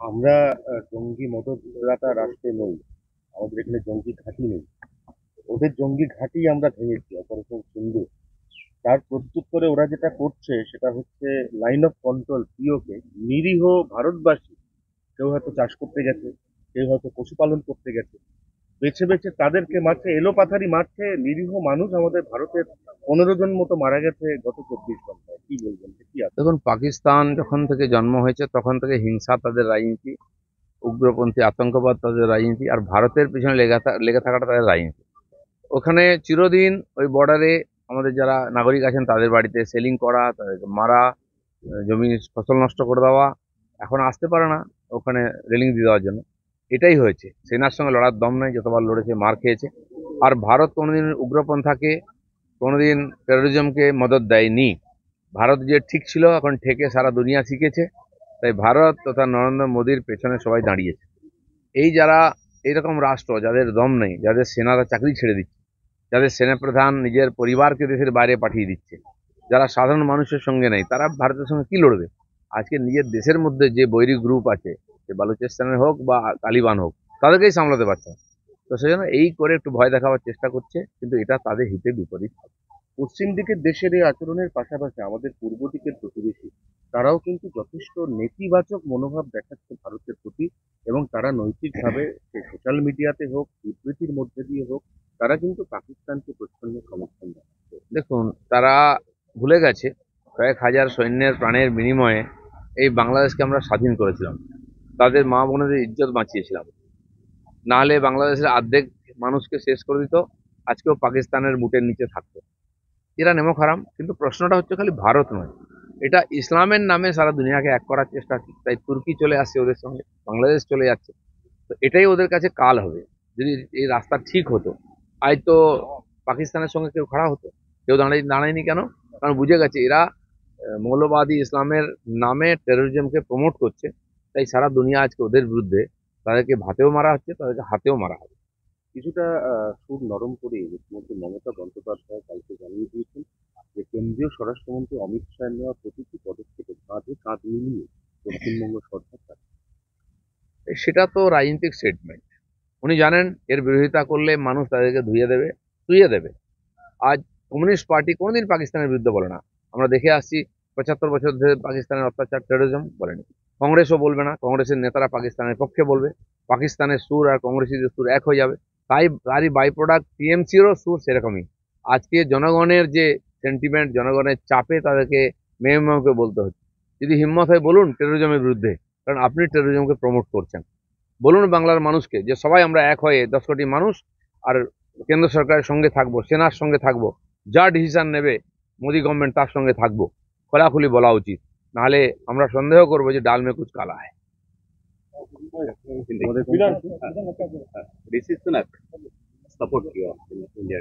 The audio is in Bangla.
আমরা জঙ্গি মদতদাতা রাষ্ট্রে নই। আমাদের এখানে জঙ্গি ঘাঁটি নেই। ওদের জঙ্গি ঘাঁটি আমরা ভেঙেছি অপারেশন সিন্দুর। তার প্রত্যুত্তরে ওরা যেটা করছে সেটা হচ্ছে লাইন অফ কন্ট্রোল পিওকে নিরীহ ভারতবাসী, কেউ হয়তো চাষ করতে গেছে, কেউ হয়তো পশুপালন করতে গেছে, বেছে বেছে তাদেরকে মারছে, এলোপাথারি মারছে। নিরীহ মানুষ আমাদের ভারতের 15 জন মতো মারা গেছে গত 24 ঘন্টায়। কি বলবেন, যে কি আছে? দেখুন, পাকিস্তান যখন থেকে জন্ম হয়েছে তখন থেকে হিংসা তাদের রাজনীতি, উগ্রপন্থী আতঙ্কবাদ তাদের রাজনীতি, আর ভারতের পিছনে লেগে থাকাটা তাদের রাজনীতি। ওখানে চিরদিন ওই বর্ডারে আমাদের যারা নাগরিক আছেন তাদের বাড়িতে সেলিং করা, তাদেরকে মারা, জমি ফসল নষ্ট করে দেওয়া। এখন আসতে পারে না ওখানে রেলিং দিয়ে দেওয়ার জন্য। এটাই হয়েছে। সেনার সঙ্গে লড়ার দম নাই, যতবার লড়েছে মার খেয়েছে। আর ভারত কোনোদিন উগ্রপন্থাকে, কোনোদিন টেরোরিজমকে মদত দেয়নি। ভারত যে ঠিক ছিল এখন ঠেকে সারা দুনিয়া শিখেছে। তাই ভারত তথা নরেন্দ্র মোদীর পেছনে সবাই দাঁড়িয়েছে। এই যারা এইরকম রাষ্ট্র যাদের দম নেই, যাদের সেনারা চাকরি ছেড়ে দিচ্ছে, যাদের সেনাপ্রধান নিজের পরিবারকে দেশের বাইরে পাঠিয়ে দিচ্ছে, যারা সাধারণ মানুষের সঙ্গে নেই, তারা ভারতের সঙ্গে কি লড়বে? আজকে নিজের দেশের মধ্যে যে বৈরী গ্রুপ আছে, সে বালুচিস্তানের হোক বা তালিবান হোক, তাদেরকেই সামলাতে পারছে না। তো সেই জন্য এই করে একটু ভয় দেখাবার চেষ্টা করছে, কিন্তু এটা তাদের হিতে বিপরীত। পশ্চিম দিকের দেশের এই আচরণের পাশাপাশি আমাদের পূর্ব দিকের প্রতিবেশী, তারাও কিন্তু যথেষ্ট নেতিবাচক মনোভাব দেখাচ্ছে ভারতের প্রতি। এবং তারা নৈতিকভাবে, সে সোশ্যাল মিডিয়াতে হোক, বিবৃতির মধ্যে দিয়ে হোক, তারা কিন্তু পাকিস্তানকে প্রচ্ছন্ন সমর্থন জানাচ্ছে। দেখুন, তারা ভুলে গেছে কয়েক হাজার সৈন্যের প্রাণের বিনিময়ে এই বাংলাদেশকে আমরা স্বাধীন করেছিলাম, তাদের মা বোনেদের ইজ্জত বাঁচিয়েছিলাম। নাহলে বাংলাদেশের অর্ধেক মানুষকে শেষ করে দিত, আজকেও পাকিস্তানের বুটের নিচে থাকতো। এরা নেমো খারাম। কিন্তু প্রশ্নটা হচ্ছে খালি ভারত নয়, এটা ইসলামের নামে সারা দুনিয়াকে এক করার চেষ্টা। তাই তুর্কি চলে আসছে ওদের সঙ্গে, বাংলাদেশ চলে যাচ্ছে। তো এটাই ওদের কাছে কাল হবে। যদি এই রাস্তা ঠিক হতো, আজ তো পাকিস্তানের সঙ্গে কেউ খাড়া হতো। কেউ দাঁড়ায়নি কেন? কারণ বুঝে গেছে এরা মৌলবাদী ইসলামের নামে টেরোরিজমকে প্রমোট করছে। তাই সারা দুনিয়া আজকে ওদের বিরুদ্ধে। তাদেরকে ভাতেও মারা হচ্ছে, তাদেরকে হাতেও মারা হবে। কিছুটা সুর নরম করে মুখ্যমন্ত্রী মমতা বন্দ্যোপাধ্যায় কালকে জানিয়ে দিয়েছেন যে কেন্দ্রীয় স্বরাষ্ট্রমন্ত্রী অমিত শাহের নেওয়া প্রতিটি পদক্ষেপে কাঁধে কাঁধ মিলিয়ে পশ্চিমবঙ্গ সরকার থাকবে। সেটা তো রাজনৈতিক স্টেটমেন্ট। উনি জানেন এর বিরোধিতা করলে মানুষ তাদেরকে ধুইয়ে দেবে। আজ কমিউনিস্ট পার্টি কোনোদিন পাকিস্তানের বিরুদ্ধে বলে না। আমরা দেখে আসছি 75 বছর ধরে পাকিস্তানের অত্যাচার, টেরোরিজম বলেনি। কংগ্রেসও বলবে না। কংগ্রেসের নেতারা পাকিস্তানের পক্ষে বলবে। পাকিস্তানের সুর আর কংগ্রেসীদের সুর এক হয়ে যাবে। তারই বাই প্রোডাক্ট টিএমসিরও সুর সেরকমই। আজকে জনগণের যে সেন্টিমেন্ট, জনগণের চাপে তাদেরকে মেয়ে বলতে হচ্ছে। যদি হিম্মত হয় বলুন টেরোরিজমের বিরুদ্ধে, কারণ আপনি টেরোরিজমকে প্রমোট করছেন। বলুন বাংলার মানুষকে যে সবাই আমরা এক হয়ে 10 কোটি মানুষ আর কেন্দ্র সরকারের সঙ্গে থাকবো, সেনার সঙ্গে থাকবো, যা ডিসিশন নেবে মোদী গভর্নমেন্ট তার সঙ্গে থাকবো। খোলাখুলি বলা উচিত। নাহলে আমরা সন্দেহ করবো যে ডাল মে কুচ কালা হয়। তোমাদের কোন- This is the support here in India.